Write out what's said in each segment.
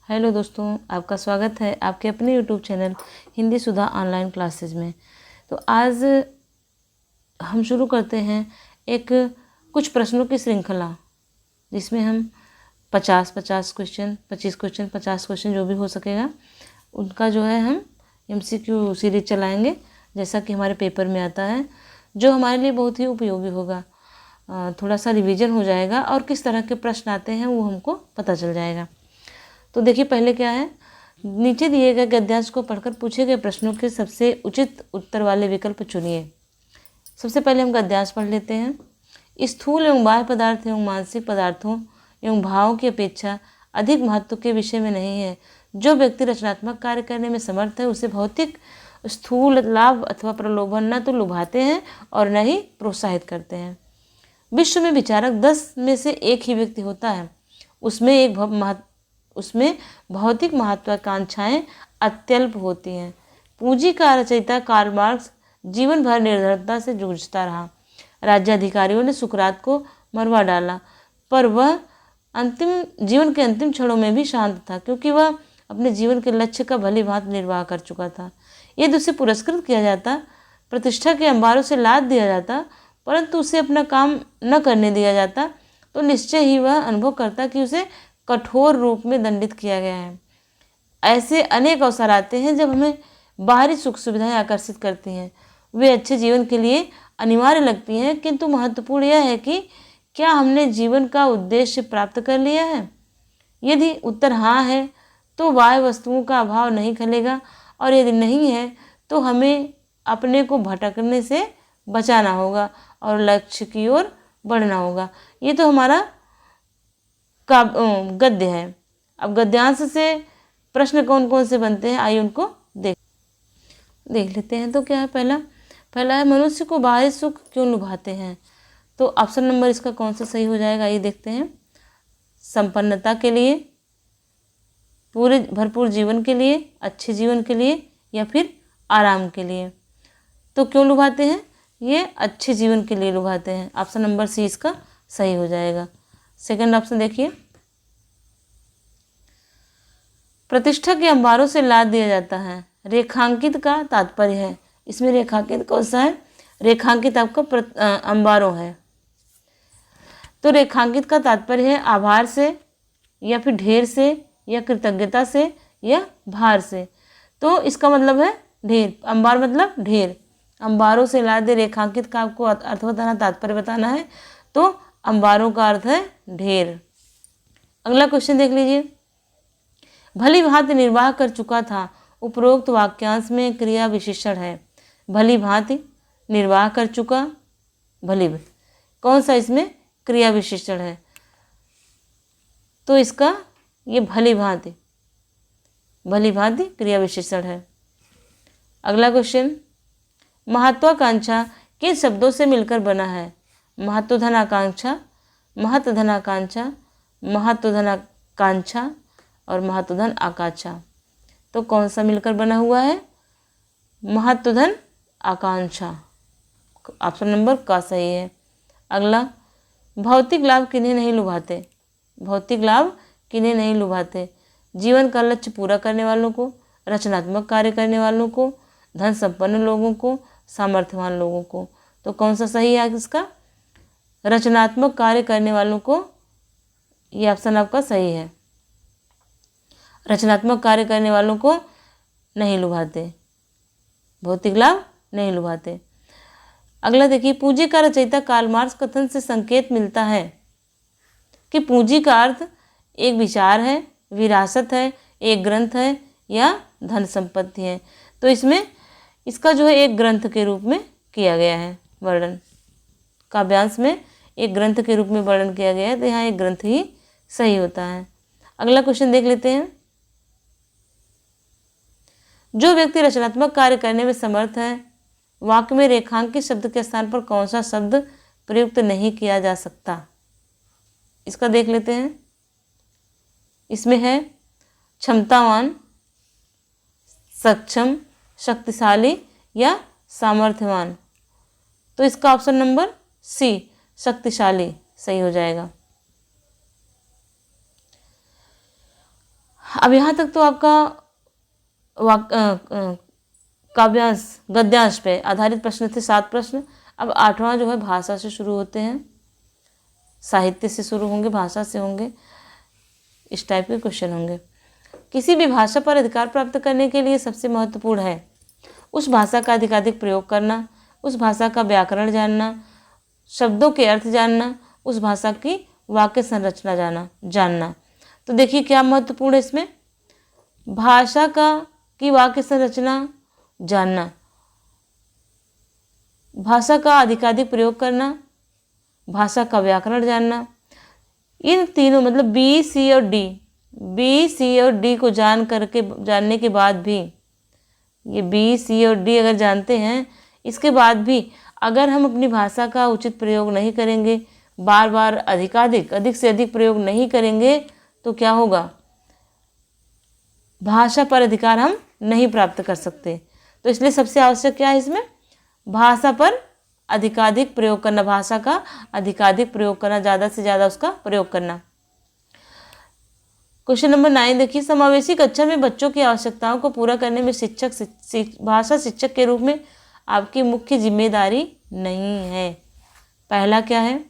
Hello दोस्तों, आपका स्वागत है आपके अपने यूट्यूब चैनल हिंदी सुधा ऑनलाइन क्लासेज में। तो आज हम शुरू करते हैं एक कुछ प्रश्नों की श्रृंखला, जिसमें हम 50-50 क्वेश्चन, 25 क्वेश्चन, 50 क्वेश्चन जो भी हो सकेगा उनका जो है हम MCQ सीरीज चलाएंगे, जैसा कि हमारे पेपर में आता है, जो हमारे लिए बहुत ही उपयोगी होगा। थोड़ा सा रिवीजन हो जाएगा और किस तरह के प्रश्न आते हैं वो हमको पता चल जाएगा। तो देखिए, पहले क्या है, नीचे दिए गए गद्यांश को पढ़कर पूछे गए प्रश्नों के सबसे उचित उत्तर वाले विकल्प चुनिए। सबसे पहले हम गद्यांश पढ़ लेते हैं। स्थूल एवं बाह्य पदार्थ एवं मानसिक पदार्थों एवं भावों की अपेक्षा अधिक महत्व के विषय में नहीं है। जो व्यक्ति रचनात्मक कार्य करने में समर्थ है उसे भौतिक स्थूल लाभ अथवा प्रलोभन न तो लुभाते हैं और न ही प्रोत्साहित करते हैं। विश्व में विचारक 10 में से एक ही व्यक्ति होता है। उसमें भौतिक महत्वाकांक्षाएं अत्यल्प होती हैं। पूंजी का रचयिता कार्ल मार्क्स जीवन भर निर्धनता से जूझता रहा। राज्याधिकारियों ने सुकरात को मरवा डाला, पर वह जीवन के अंतिम क्षणों में भी शांत था, क्योंकि वह अपने जीवन के लक्ष्य का भली भांति निर्वाह कर चुका था। यदि उसे पुरस्कृत किया जाता, प्रतिष्ठा के अंबारों से लाद दिया जाता, परंतु उसे अपना काम न करने दिया जाता, तो निश्चय ही वह अनुभव करता कि उसे कठोर रूप में दंडित किया गया है। ऐसे अनेक अवसर आते हैं जब हमें बाहरी सुख सुविधाएं आकर्षित करती हैं। वे अच्छे जीवन के लिए अनिवार्य लगती हैं, किंतु महत्वपूर्ण यह है कि क्या हमने जीवन का उद्देश्य प्राप्त कर लिया है। यदि उत्तर हाँ है तो बाह्य वस्तुओं का अभाव नहीं खलेगा, और यदि नहीं है तो हमें अपने को भटकने से बचाना होगा और लक्ष्य की ओर बढ़ना होगा। ये तो हमारा गद्य है। अब गद्यांश से प्रश्न कौन कौन से बनते हैं, आइए उनको देख लेते हैं। तो क्या है, पहला है, मनुष्य को बाहरी सुख क्यों लुभाते हैं। तो ऑप्शन नंबर इसका कौन सा सही हो जाएगा, ये देखते हैं। संपन्नता के लिए, पूरे भरपूर जीवन के लिए, अच्छे जीवन के लिए, या फिर आराम के लिए। तो क्यों लुभाते हैं, ये अच्छे जीवन के लिए लुभाते हैं। ऑप्शन नंबर सी इसका सही हो जाएगा। सेकंड ऑप्शन देखिए, प्रतिष्ठा के अंबारों से लाद दिया जाता है। रेखांकित का तात्पर्य है, इसमें रेखांकित कौन सा है, रेखांकित आपका अंबारों है। तो रेखांकित का तात्पर्य है आभार से, या फिर ढेर से, या कृतज्ञता से, या भार से। तो इसका मतलब है ढेर। अंबार मतलब ढेर। अंबारों से लादे, रेखांकित का आपको अर्थ बताना, तात्पर्य बताना है, तो अंबारों का अर्थ है ढेर। अगला क्वेश्चन देख लीजिए। भली भांति निर्वाह कर चुका था, उपरोक्त वाक्यांश में क्रिया विशेषण है। भली भांति निर्वाह कर चुका, कौन सा इसमें क्रिया विशेषण है, तो इसका ये भली भांति क्रिया विशेषण है। अगला क्वेश्चन, महत्वाकांक्षा किन शब्दों से मिलकर बना है। महत्वधनाकांक्षा, महत्वधनाकांक्षा, महत्वधनाकांक्षा और महत्वधन आकांक्षा। तो कौन सा मिलकर बना हुआ है, महत्वधन आकांक्षा। ऑप्शन नंबर का सही है। अगला, भौतिक लाभ किन्हें नहीं लुभाते। भौतिक लाभ किन्हें नहीं लुभाते, जीवन का लक्ष्य पूरा करने वालों को, रचनात्मक कार्य करने वालों को, धन संपन्न लोगों को, सामर्थ्यवान लोगों को। तो कौन सा सही है इसका, रचनात्मक कार्य करने वालों को, ये ऑप्शन आपका सही है। रचनात्मक कार्य करने वालों को नहीं लुभाते, भौतिक लाभ नहीं लुभाते। अगला देखिए, पूंजी का रचयिता कार्ल मार्क्स कथन से संकेत मिलता है कि पूंजी का अर्थ एक विचार है, विरासत है, एक ग्रंथ है, या धन संपत्ति है। तो इसमें इसका जो है एक ग्रंथ के रूप में किया गया है वर्णन, काव्यांश में एक ग्रंथ के रूप में वर्णन किया गया है, तो यहाँ एक ग्रंथ ही सही होता है। अगला क्वेश्चन देख लेते हैं। जो व्यक्ति रचनात्मक कार्य करने में समर्थ है, वाक्य में रेखांकित शब्द के स्थान पर कौन सा शब्द प्रयुक्त नहीं किया जा सकता, इसका देख लेते हैं। इसमें है क्षमतावान, सक्षम, शक्तिशाली, या सामर्थ्यवान। तो इसका ऑप्शन नंबर सी, शक्तिशाली, सही हो जाएगा। अब यहाँ तक तो आपका काव्यांश गद्यांश पे आधारित प्रश्न थे 7 प्रश्न। अब 8वां जो है भाषा से शुरू होते हैं, साहित्य से शुरू होंगे, भाषा से होंगे, इस टाइप के क्वेश्चन होंगे। किसी भी भाषा पर अधिकार प्राप्त करने के लिए सबसे महत्वपूर्ण है उस भाषा का अधिकाधिक प्रयोग करना, उस भाषा का व्याकरण जानना, शब्दों के अर्थ जानना, उस भाषा की वाक्य संरचना जानना। तो देखिए क्या महत्वपूर्ण है इसमें, भाषा की वाक्य संरचना जानना, भाषा का अधिकाधिक प्रयोग करना, भाषा का व्याकरण जानना। इन तीनों मतलब बी सी और डी को जानने के बाद भी, ये बी सी और डी अगर जानते हैं, इसके बाद भी अगर हम अपनी भाषा का उचित प्रयोग नहीं करेंगे, बार बार अधिक से अधिक प्रयोग नहीं करेंगे, तो क्या होगा, भाषा पर अधिकार हम नहीं प्राप्त कर सकते। तो इसलिए सबसे आवश्यक क्या है इसमें, भाषा पर अधिकाधिक प्रयोग करना, भाषा का अधिकाधिक प्रयोग करना, ज़्यादा से ज़्यादा उसका प्रयोग करना। क्वेश्चन नंबर 9 देखिए, समावेशी कक्षा में बच्चों की आवश्यकताओं को पूरा करने में भाषा शिक्षक के रूप में आपकी मुख्य जिम्मेदारी नहीं है। पहला क्या है,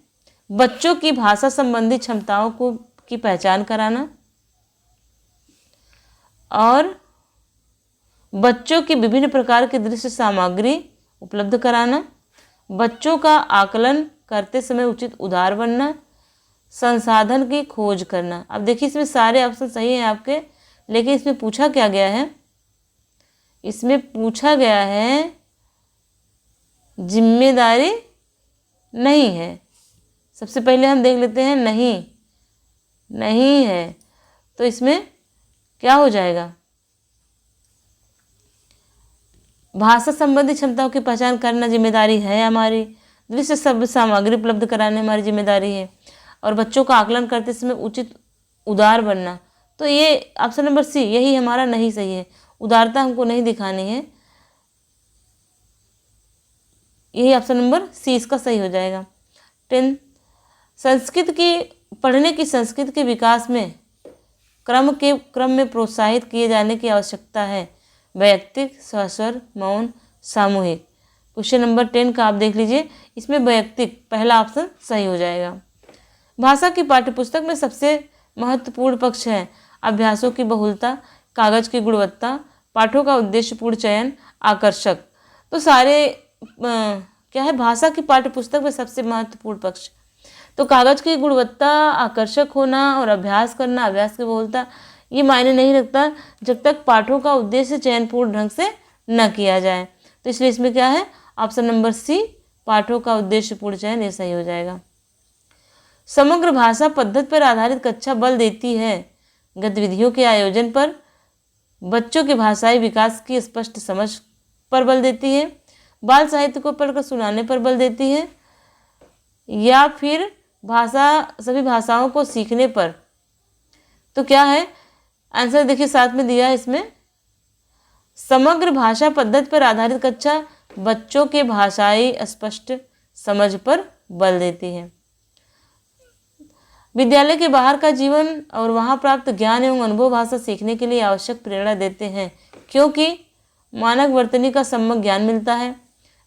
बच्चों की भाषा संबंधी क्षमताओं की पहचान कराना और बच्चों की विभिन्न प्रकार की दृश्य सामग्री उपलब्ध कराना, बच्चों का आकलन करते समय उचित उदार बनना, संसाधन की खोज करना। अब देखिए इसमें सारे ऑप्शन सही हैं आपके, लेकिन इसमें पूछा क्या गया है, इसमें पूछा गया है जिम्मेदारी नहीं है। सबसे पहले हम देख लेते हैं नहीं है, तो इसमें क्या हो जाएगा, भाषा संबंधी क्षमताओं की पहचान करना जिम्मेदारी है हमारी, दृश्य शब्द सामग्री उपलब्ध कराने हमारी जिम्मेदारी है, और बच्चों का आकलन करते समय उचित उदार बनना। तो ये ऑप्शन नंबर सी, यही हमारा नहीं सही है, उदारता हमको नहीं दिखानी है, यही ऑप्शन नंबर सी इसका सही हो जाएगा। 10 संस्कृत की पढ़ने की संस्कृत के विकास में क्रम में प्रोत्साहित किए जाने की आवश्यकता है, वैयक्तिक, सस्वर, मौन, सामूहिक। क्वेश्चन नंबर 10 का आप देख लीजिए, इसमें वैयक्तिक पहला ऑप्शन सही हो जाएगा। भाषा की पाठ्यपुस्तक में सबसे महत्वपूर्ण पक्ष है अभ्यासों की बहुलता, कागज की गुणवत्ता, पाठों का उद्देश्यपूर्ण चयन, आकर्षक। तो सारे क्या है, भाषा की पाठ्यपुस्तक में सबसे महत्वपूर्ण पक्ष, तो कागज की गुणवत्ता, आकर्षक होना और अभ्यास करना, अभ्यास की बहुलता, ये मायने नहीं रखता जब तक पाठों का उद्देश्य चयनपूर्ण ढंग से न किया जाए। तो इसलिए इसमें क्या है, ऑप्शन नंबर सी, पाठों का उद्देश्यपूर्ण चयन, ये सही हो जाएगा। समग्र भाषा पद्धति पर आधारित कक्षा बल देती है गतिविधियों के आयोजन पर, बच्चों के भाषाई विकास की स्पष्ट समझ पर बल देती है, बाल साहित्य को पढ़कर सुनाने पर बल देती है, या फिर सभी भाषाओं को सीखने पर। तो क्या है आंसर, देखिए साथ में दिया है इसमें, समग्र भाषा पद्धति पर आधारित कक्षा बच्चों के भाषाई स्पष्ट समझ पर बल देती है। विद्यालय के बाहर का जीवन और वहां प्राप्त ज्ञान एवं अनुभव भाषा सीखने के लिए आवश्यक प्रेरणा देते हैं, क्योंकि मानक वर्तनी का सम्यक ज्ञान मिलता है,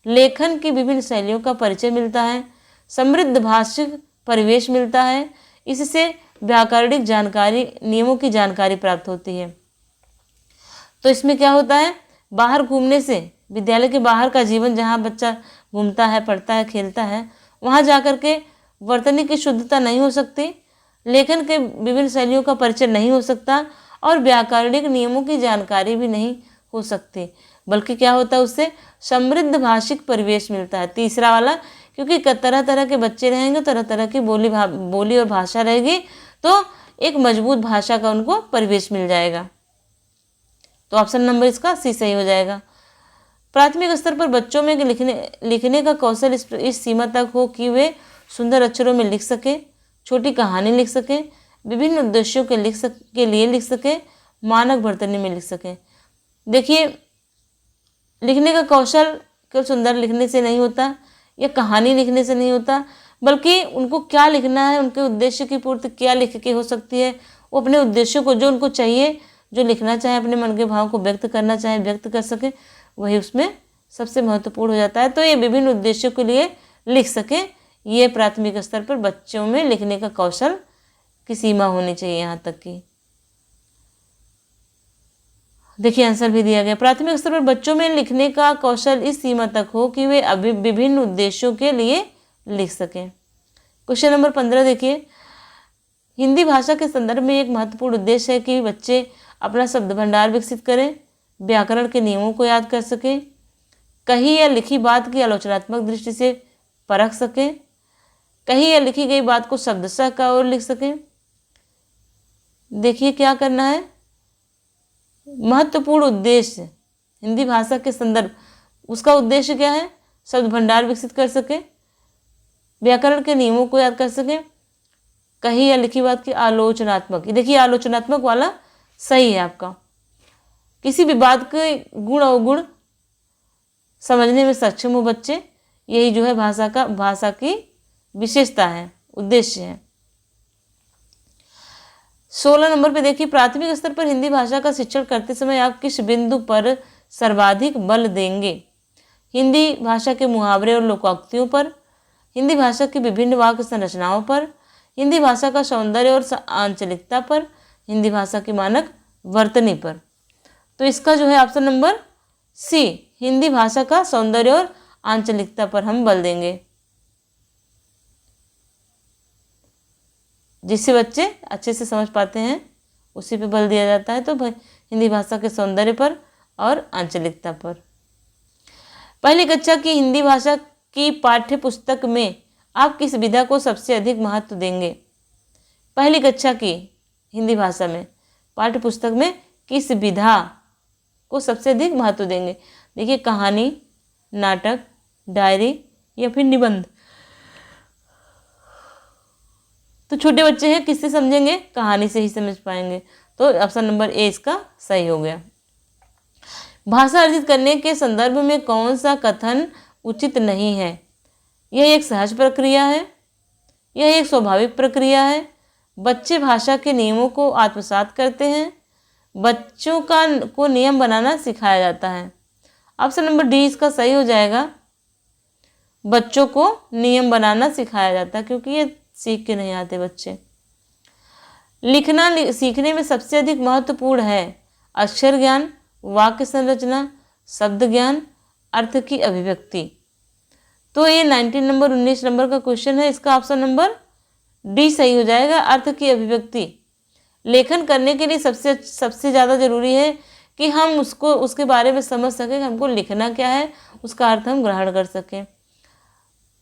लेखन की विभिन्न शैलियों का परिचय मिलता है, समृद्ध भाषिक परिवेश मिलता है, इससे व्याकरणिक जानकारी, नियमों की जानकारी प्राप्त होती है। तो इसमें क्या होता है, बाहर घूमने से, विद्यालय के बाहर का जीवन जहाँ बच्चा घूमता है, पढ़ता है, खेलता है, वहाँ जाकर के वर्तनी की शुद्धता नहीं हो सकती, लेखन के विभिन्न शैलियों का परिचय नहीं हो सकता, और व्याकरणिक नियमों की जानकारी भी नहीं हो सकती, बल्कि क्या होता है, उससे समृद्ध भाषिक परिवेश मिलता है। तीसरा वाला, क्योंकि तरह तरह के बच्चे रहेंगे, तरह तरह की बोली और भाषा रहेगी, तो एक मजबूत भाषा का उनको परिवेश मिल जाएगा। तो ऑप्शन नंबर इसका सी सही हो जाएगा। प्राथमिक स्तर पर बच्चों में लिखने का कौशल इस सीमा तक हो कि वे सुंदर अक्षरों में लिख सके, छोटी कहानी लिख सके, विभिन्न उद्देश्यों के लिए लिख सके, मानक वर्तनी में लिख सके। देखिए लिखने का कौशल केवल सुंदर लिखने से नहीं होता या कहानी लिखने से नहीं होता, बल्कि उनको क्या लिखना है, उनके उद्देश्य की पूर्ति क्या लिख के हो सकती है, वो अपने उद्देश्यों को जो उनको चाहिए जो लिखना चाहे, अपने मन के भाव को व्यक्त करना चाहे व्यक्त कर सके, वही उसमें सबसे महत्वपूर्ण हो जाता है। तो ये विभिन्न उद्देश्यों के लिए लिख सके, ये प्राथमिक स्तर पर बच्चों में लिखने का कौशल की सीमा होनी चाहिए यहाँ तक की। देखिए आंसर भी दिया गया, प्राथमिक स्तर पर बच्चों में लिखने का कौशल इस सीमा तक हो कि वे अभी विभिन्न उद्देश्यों के लिए लिख सकें। क्वेश्चन नंबर 15 देखिए, हिंदी भाषा के संदर्भ में एक महत्वपूर्ण उद्देश्य है कि बच्चे अपना शब्द भंडार विकसित करें, व्याकरण के नियमों को याद कर सकें, कही या लिखी बात की आलोचनात्मक दृष्टि से परख सकें, कही या लिखी गई बात को शब्दशः का और लिख सकें। देखिए क्या करना है, महत्वपूर्ण उद्देश्य हिंदी भाषा के संदर्भ, उसका उद्देश्य क्या है, शब्द भंडार विकसित कर सके, व्याकरण के नियमों को याद कर सके, कही या लिखी बात की आलोचनात्मक, देखिए आलोचनात्मक वाला सही है आपका, किसी भी बात के गुण अवगुण समझने में सक्षम हो बच्चे, यही जो है भाषा की विशेषता है, उद्देश्य है। 16 नंबर पे देखिए, प्राथमिक स्तर पर हिंदी भाषा का शिक्षण करते समय आप किस बिंदु पर सर्वाधिक बल देंगे? हिंदी भाषा के मुहावरे और लोकोक्तियों पर, हिंदी भाषा की विभिन्न वाक्य संरचनाओं पर, हिंदी भाषा का सौंदर्य और आंचलिकता पर, हिंदी भाषा की मानक वर्तनी पर। तो इसका जो है ऑप्शन नंबर सी, हिंदी भाषा का सौंदर्य और आंचलिकता पर हम बल देंगे, जिससे बच्चे अच्छे से समझ पाते हैं उसी पे बल दिया जाता है। तो हिंदी भाषा के सौंदर्य पर और आंचलिकता पर। पहली कक्षा की हिंदी भाषा की पाठ्य पुस्तक में आप किस विधा को सबसे अधिक महत्व देंगे? पहली कक्षा की हिंदी भाषा में पाठ्य पुस्तक में किस विधा को सबसे अधिक महत्व देंगे? देखिए कहानी, नाटक, डायरी या फिर निबंध। तो छोटे बच्चे हैं, किससे समझेंगे? कहानी से ही समझ पाएंगे। तो ऑप्शन नंबर ए इसका सही हो गया। भाषा अर्जित करने के संदर्भ में कौन सा कथन उचित नहीं है? यह एक सहज प्रक्रिया है, यह एक स्वाभाविक प्रक्रिया है, बच्चे भाषा के नियमों को आत्मसात करते हैं, बच्चों को नियम बनाना सिखाया जाता है। ऑप्शन नंबर डी इसका सही हो जाएगा, बच्चों को नियम बनाना सिखाया जाता है, क्योंकि ये सीख के नहीं आते बच्चे। लिखना सीखने में सबसे अधिक महत्वपूर्ण है अक्षर ज्ञान, वाक्य संरचना, शब्द ज्ञान, अर्थ की अभिव्यक्ति। तो ये 19 नंबर का क्वेश्चन है, इसका ऑप्शन नंबर डी सही हो जाएगा, अर्थ की अभिव्यक्ति। लेखन करने के लिए सबसे ज़्यादा जरूरी है कि हम उसके बारे में समझ सकें, हमको लिखना क्या है, उसका अर्थ हम ग्रहण कर सकें।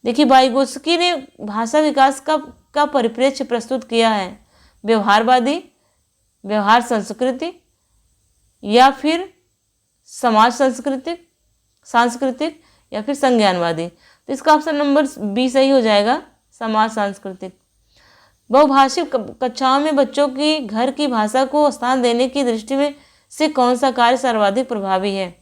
देखिए वाइगोत्स्की ने भाषा विकास का परिप्रेक्ष्य प्रस्तुत किया है, व्यवहारवादी, व्यवहार संस्कृति या फिर समाज सांस्कृतिक या फिर संज्ञानवादी। तो इसका ऑप्शन नंबर बी सही हो जाएगा, समाज सांस्कृतिक। बहुभाषिक कक्षाओं में बच्चों की घर की भाषा को स्थान देने की दृष्टि में से कौन सा कार्य सर्वाधिक प्रभावी है?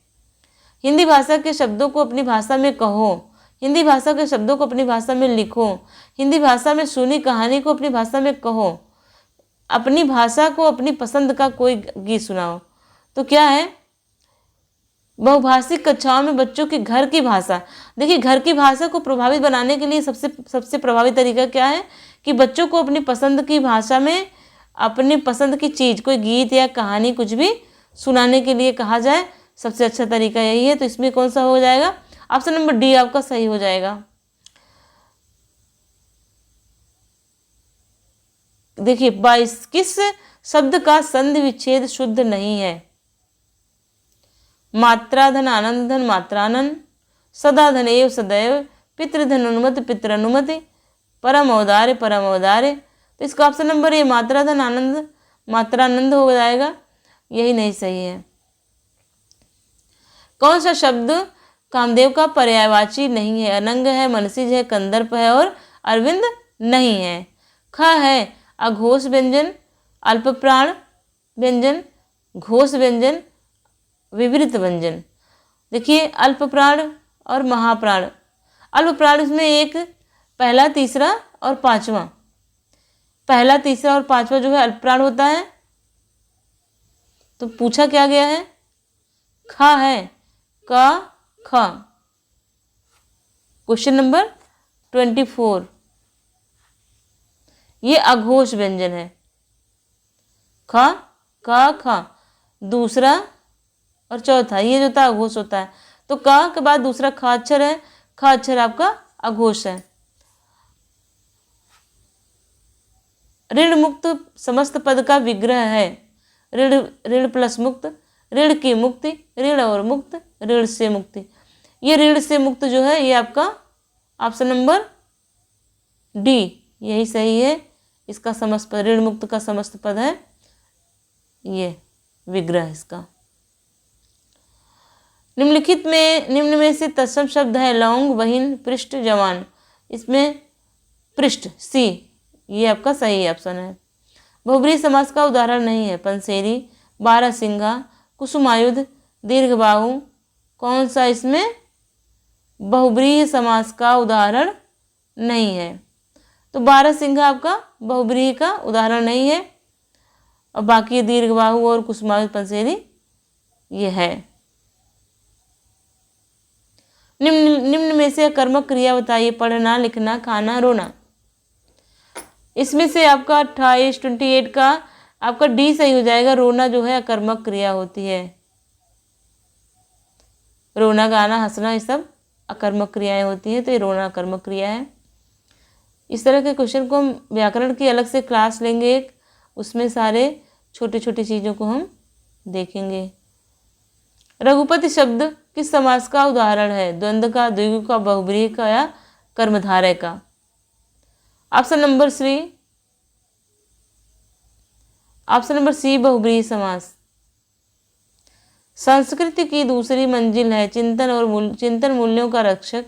हिंदी भाषा के शब्दों को अपनी भाषा में कहो, हिंदी भाषा के शब्दों को अपनी भाषा में लिखो, हिंदी भाषा में सुनी कहानी को अपनी भाषा में कहो, अपनी भाषा को अपनी पसंद का कोई गीत सुनाओ। तो क्या है? बहुभाषिक कक्षाओं में बच्चों की घर की भाषा। देखिए घर की भाषा को प्रभावित बनाने के लिए सबसे प्रभावी तरीका क्या है कि बच्चों को अपनी पसंद की भाषा में अपनी पसंद की चीज़, कोई गीत या कहानी कुछ भी सुनाने के लिए कहा जाए। सबसे अच्छा तरीका यही है। तो इसमें कौन सा हो जाएगा? ऑप्शन नंबर डी आपका सही हो जाएगा। देखिए 22, किस शब्द का संधि विच्छेद शुद्ध नहीं है? मात्राधन आनंदधन मात्रानंद, सदाधन सदैव, पितृधन अनुमति पितृनुमति, परम औदार्य परम औदार्य। तो इसका ऑप्शन नंबर ए मात्राधन आनंद मात्रानंद हो जाएगा, यही नहीं सही है। कौन सा शब्द कामदेव का पर्यायवाची नहीं है? अनंग है, मनसिज है, कंदर्प है और अरविंद नहीं है। ख है अघोष व्यंजन, अल्पप्राण व्यंजन, घोष व्यंजन, विवृत व्यंजन। देखिए अल्पप्राण और महाप्राण। अल्पप्राण इसमें एक पहला, तीसरा और पांचवा, पहला, तीसरा और पांचवा जो है अल्पप्राण होता है। तो पूछा क्या गया है, खा है, का खा। क्वेश्चन नंबर 24, ये अघोष व्यंजन है, खा का खा। दूसरा और चौथा ये जो था अघोष होता है, तो का के बाद दूसरा खा अक्षर है, खा अक्षर आपका अघोष है। ऋण मुक्त समस्त पद का विग्रह है, ऋण ऋण प्लस मुक्त, ऋण की मुक्ति, ऋण और मुक्त, ऋण से मुक्ति। ये ऋण से मुक्त जो है ये आपका ऑप्शन नंबर डी यही सही है। इसका समस्त पद, ऋण मुक्त का समस्त पद है ये विग्रह इसका। निम्न में से तत्सम शब्द है लौंग, बहिन, पृष्ठ, जवान। इसमें पृष्ठ सी ये आपका सही ऑप्शन है। बहुब्रीहि समास का उदाहरण नहीं है, पंसेरी, बारहसिंगा, कुसुमायुध, दीर्घबाहु। कौन सा इसमें बहुब्रीहि समास का उदाहरण नहीं है? तो बारहसिंगा आपका बहुब्रीहि का उदाहरण नहीं है, और बाकी दीर्घबाहु और कुसुमायुध, पंसेरी ये है। निम्न में से कर्मक क्रिया बताइए, पढ़ना, लिखना, खाना, रोना। इसमें से आपका 28 का आपका डी सही हो जाएगा। रोना जो है अकर्मक क्रिया होती है, रोना, गाना, हंसना ये सब अकर्मक क्रियाएं होती हैं, तो ये रोना अकर्मक क्रिया है। इस तरह के क्वेश्चन को हम व्याकरण की अलग से क्लास लेंगे एक, उसमें सारे छोटी छोटी चीज़ों को हम देखेंगे। रघुपति शब्द किस समास का उदाहरण है? द्वंद्व का, द्विगु का, बहुब्रीहि का या कर्मधारय का? ऑप्शन नंबर सी बहुब्रीहि समास। संस्कृति की दूसरी मंजिल है चिंतन मूल्यों का रक्षक,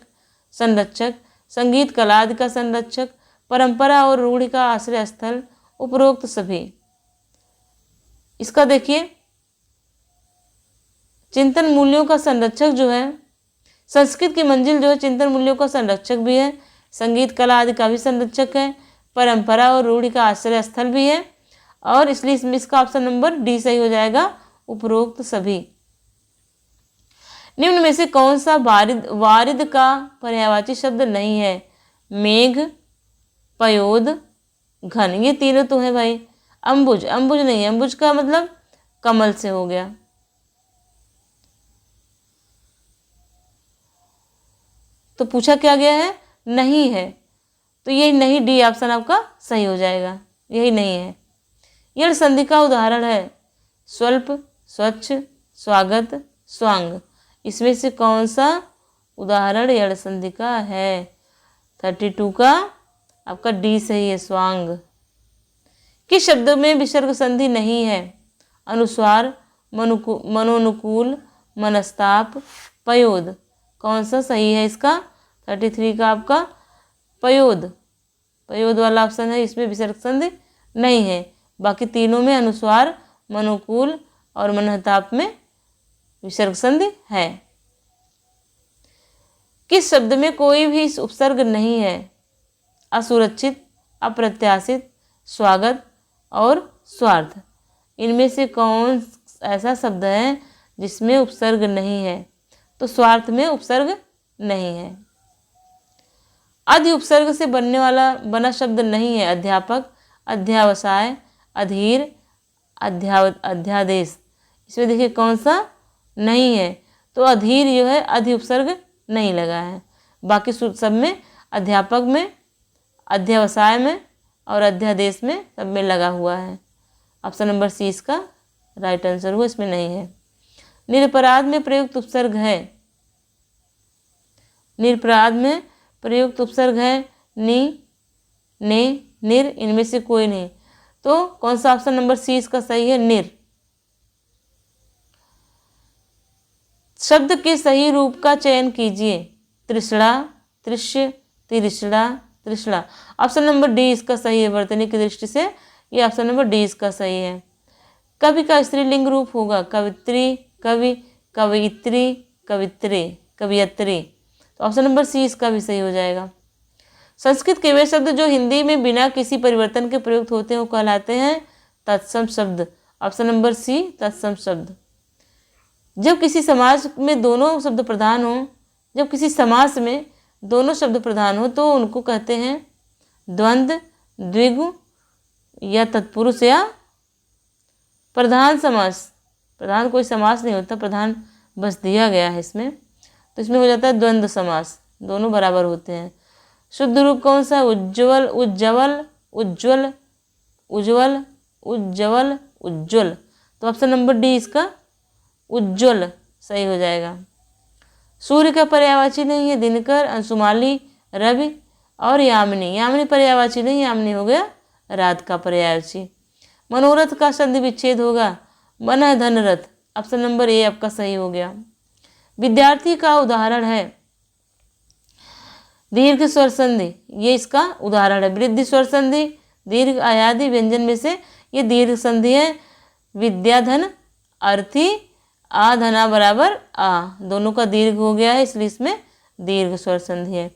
संरक्षक, संगीत कला आदि का संरक्षक, परंपरा और रूढ़ि का आश्रय स्थल, उपरोक्त सभी। इसका देखिए, चिंतन मूल्यों का संरक्षक जो है, संस्कृत की मंजिल जो है चिंतन मूल्यों का संरक्षक भी है, संगीत कला आदि का भी संरक्षक है, परंपरा और रूढ़ि का आश्रय स्थल भी है, और इसलिए इसका ऑप्शन नंबर डी सही हो जाएगा, उपरोक्त सभी। निम्न में से कौन सा वारिद का पर्यायवाची शब्द नहीं है? मेघ, पयोद, घन, ये तीनों तो है भाई। अंबुज नहीं, अंबुज का मतलब कमल से हो गया। तो पूछा क्या गया है? नहीं है, तो यही नहीं, डी ऑप्शन आपका सही हो जाएगा, यही नहीं है। यह संधि का उदाहरण है स्वल्प, स्वच्छ, स्वागत, स्वांग। इसमें से कौन सा उदाहरण यड़ संधि का है? 32 का आपका डी सही है, स्वांग। किस शब्द में विसर्ग संधि नहीं है? अनुस्वार, मनोनुकूल, मनस्ताप, पयोद। कौन सा सही है इसका? 33 का आपका पयोद वाला ऑप्शन है, इसमें विसर्ग संधि नहीं है। बाकी तीनों में अनुस्वार, मनोनुकूल और मनस्ताप में विसर्ग संधि है। किस शब्द में कोई भी उपसर्ग नहीं है? असुरक्षित, अप्रत्याशित, स्वागत और स्वार्थ। इनमें से कौन ऐसा शब्द है जिसमें उपसर्ग नहीं है? तो स्वार्थ में उपसर्ग नहीं है। अधि उपसर्ग से बना शब्द नहीं है? अध्यापक, अध्यावसाय, अधीर, अध्यादेश। इसमें देखिए कौन सा नहीं है? तो अधीर जो है अधि उपसर्ग नहीं लगा है। बाकी सब में, अध्यापक में, अध्यवसाय में और अध्यादेश में सब में लगा हुआ है। ऑप्शन नंबर सी इसका राइट आंसर हुआ, इसमें नहीं है। निरपराध में प्रयुक्त उपसर्ग है, निरपराध में प्रयुक्त उपसर्ग है नि, ने, निर। इनमें से कोई नहीं, तो कौन सा ऑप्शन नंबर सी इसका सही है? निर। शब्द के सही रूप का चयन कीजिए। तृष्णा, तृष्य, तिरिष्णा, तृष्णा। ऑप्शन नंबर डी इसका सही है। वर्तनी की दृष्टि से ये ऑप्शन नंबर डी इसका सही है। कवि का स्त्रीलिंग रूप होगा कवित्री, कवि, कवित्री, कवित्रे, कवियत्री। तो ऑप्शन नंबर सी इसका भी सही हो जाएगा। संस्कृत के वे शब्द जो हिंदी में बिना किसी परिवर्तन के प्रयुक्त होते हैं वो कहलाते हैं तत्सम शब्द। ऑप्शन नंबर सी तत्सम शब्द। जब किसी समाज में दोनों शब्द प्रधान हो, जब किसी समास में दोनों शब्द प्रधान हो तो उनको कहते हैं द्वंद्व, द्विगु या तत्पुरुष या प्रधान समास। प्रधान कोई समास नहीं होता, प्रधान बस दिया गया है इसमें, तो इसमें हो जाता है द्वंद्व समास, दोनों बराबर होते हैं। शुद्ध रूप कौन सा? उज्ज्वल, उज्ज्वल, उज्ज्वल, उज्ज्वल, उज्ज्वल, उज्ज्वल। तो ऑप्शन नंबर डी इसका उज्ज्वल सही हो जाएगा। सूर्य का पर्यायवाची नहीं है दिनकर, अंशुमाली, रवि और यामिनी। यामिनी पर्यायवाची नहीं, यामिनी हो गया रात का पर्यायवाची। मनोरथ का संधि विच्छेद होगा मन धन रथ। ऑप्शन नंबर ए आपका सही हो गया। विद्यार्थी का उदाहरण है दीर्घ स्वर संधि, ये इसका उदाहरण है। वृद्धि स्वर संधि, दीर्घ आयादी व्यंजन में से ये दीर्घ संधि है। विद्याधन, अर्थी, आ धना बराबर आ, दोनों का दीर्घ हो गया है, इसलिए इसमें दीर्घ स्वर संधि है।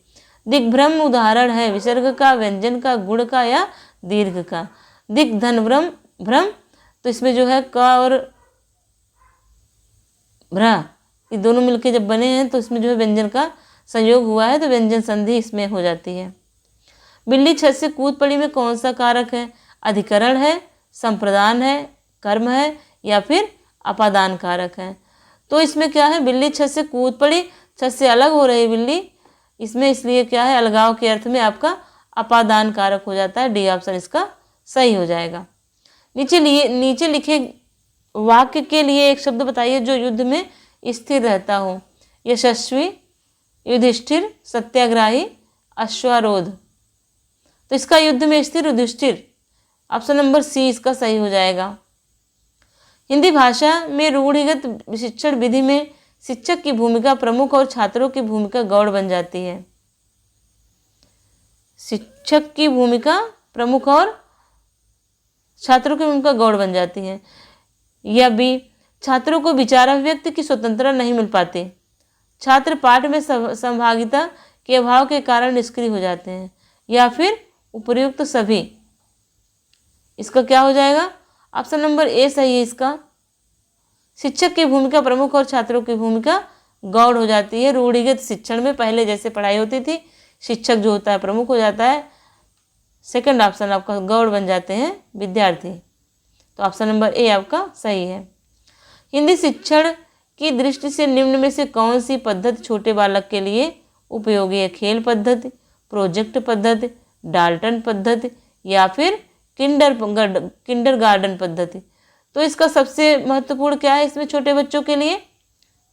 दिग्भ्रम उदाहरण है विसर्ग का, व्यंजन का, गुण का या दीर्घ का। दिग् धन भ्रम, भ्रम, तो इसमें जो है क और भ्रा ये दोनों मिलके जब बने हैं तो इसमें जो है व्यंजन का संयोग हुआ है, तो व्यंजन संधि इसमें हो जाती है। बिल्ली छत से कूद पड़ी में कौन सा कारक है? अधिकरण है, संप्रदान है, कर्म है या फिर अपादान कारक है। तो इसमें क्या है? बिल्ली छत से कूद पड़ी, छत से अलग हो रही बिल्ली, इसमें इसलिए क्या है? अलगाव के अर्थ में आपका अपादान कारक हो जाता है। डी ऑप्शन इसका सही हो जाएगा। नीचे लिखे वाक्य के लिए एक शब्द बताइए जो युद्ध में स्थिर रहता हो। यशस्वी, युधिष्ठिर, सत्याग्रही, अश्वारोध। तो इसका युद्ध में स्थिर युधिष्ठिर, ऑप्शन नंबर सी इसका सही हो जाएगा। हिंदी भाषा में रूढ़िगत शिक्षण विधि में शिक्षक की भूमिका प्रमुख और छात्रों की भूमिका गौड़ बन जाती है। शिक्षक की भूमिका प्रमुख और छात्रों की भूमिका गौड़ बन जाती है। या बी, छात्रों को विचाराभिव्यक्ति की स्वतंत्रता नहीं मिल पाती। छात्र पाठ में सहभागिता के अभाव के कारण निष्क्रिय हो जाते हैं। या फिर उपर्युक्त सभी, इसका क्या हो जाएगा? ऑप्शन नंबर ए सही है इसका। शिक्षक की भूमिका प्रमुख और छात्रों की भूमिका गौड़ हो जाती है। रूढ़िगत शिक्षण में पहले जैसे पढ़ाई होती थी, शिक्षक जो होता है प्रमुख हो जाता है, सेकंड ऑप्शन आपका गौड़ बन जाते हैं विद्यार्थी। तो ऑप्शन नंबर ए आपका सही है। हिंदी शिक्षण की दृष्टि से निम्न में से कौन सी पद्धति छोटे बालक के लिए उपयोगी है? खेल पद्धति, प्रोजेक्ट पद्धति, डाल्टन पद्धति या फिर किंडरगार्टन पद्धति। तो इसका सबसे महत्वपूर्ण क्या है इसमें छोटे बच्चों के लिए?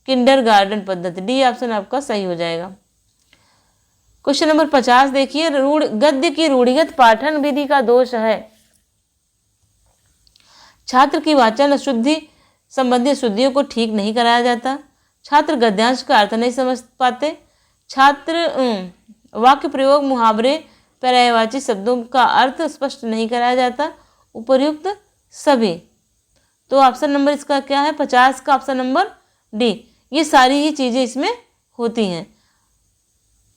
किंडरगार्टन पद्धति। डी ऑप्शन आपका सही हो जाएगा। क्वेश्चन नंबर 50 देखिए, गद्य की रूढ़िगत पाठन विधि का दोष है। छात्र की वाचन शुद्धि संबंधी शुद्धियों को ठीक नहीं कराया जाता। छात्र गद्यांश का अर्थ नहीं समझ पाते। छात्र वाक्य प्रयोग, मुहावरे, पर्यायवाची शब्दों का अर्थ स्पष्ट नहीं कराया जाता। उपर्युक्त सभी। तो ऑप्शन नंबर इसका क्या है? 50 का ऑप्शन नंबर डी। ये सारी ही चीज़ें इसमें होती हैं।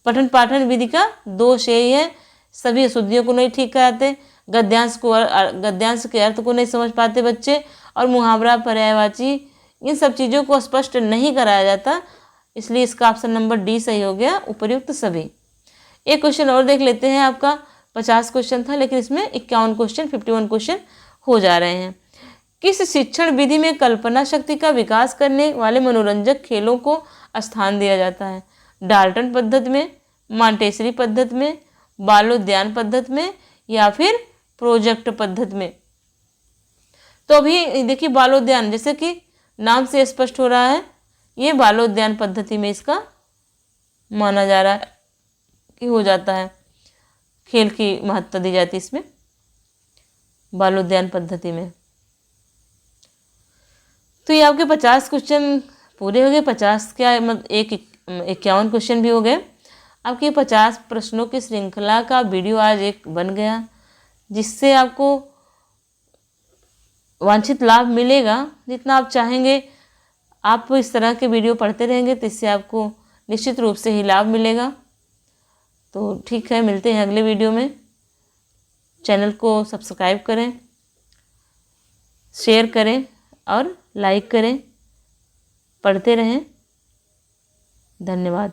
पठन पाठन विधि का दोष यही है, सभी अशुद्धियों को नहीं ठीक कराते, गद्यांश के अर्थ को नहीं समझ पाते बच्चे, और मुहावरा, पर्यायवाची, इन सब चीज़ों को स्पष्ट नहीं कराया जाता। इसलिए इसका ऑप्शन नंबर डी सही हो गया, उपर्युक्त सभी। एक क्वेश्चन और देख लेते हैं। आपका 50 क्वेश्चन था, लेकिन इसमें 51 क्वेश्चन, 51 क्वेश्चन हो जा रहे हैं। किस शिक्षण विधि में कल्पना शक्ति का विकास करने वाले मनोरंजक खेलों को स्थान दिया जाता है? डाल्टन पद्धति में, मॉन्टेसरी पद्धति में, बालोद्यान पद्धति में या फिर प्रोजेक्ट पद्धति में? तो अभी देखिए बालोद्यान, जैसे कि नाम से स्पष्ट हो रहा है, ये बालोद्यान पद्धति में इसका माना जा रहा है कि हो जाता है, खेल की महत्ता दी जाती है इसमें बालोद्यान पद्धति में। तो ये आपके 50 क्वेश्चन पूरे हो गए। 50 क्या मतलब 51 क्वेश्चन भी हो गए। आपके 50 प्रश्नों की श्रृंखला का वीडियो आज एक बन गया, जिससे आपको वांछित लाभ मिलेगा। जितना आप चाहेंगे, आप इस तरह के वीडियो पढ़ते रहेंगे तो इससे आपको निश्चित रूप से ही लाभ मिलेगा। तो ठीक है, मिलते हैं अगले वीडियो में। चैनल को सब्सक्राइब करें। शेयर करें और लाइक करें। पढ़ते रहें। धन्यवाद।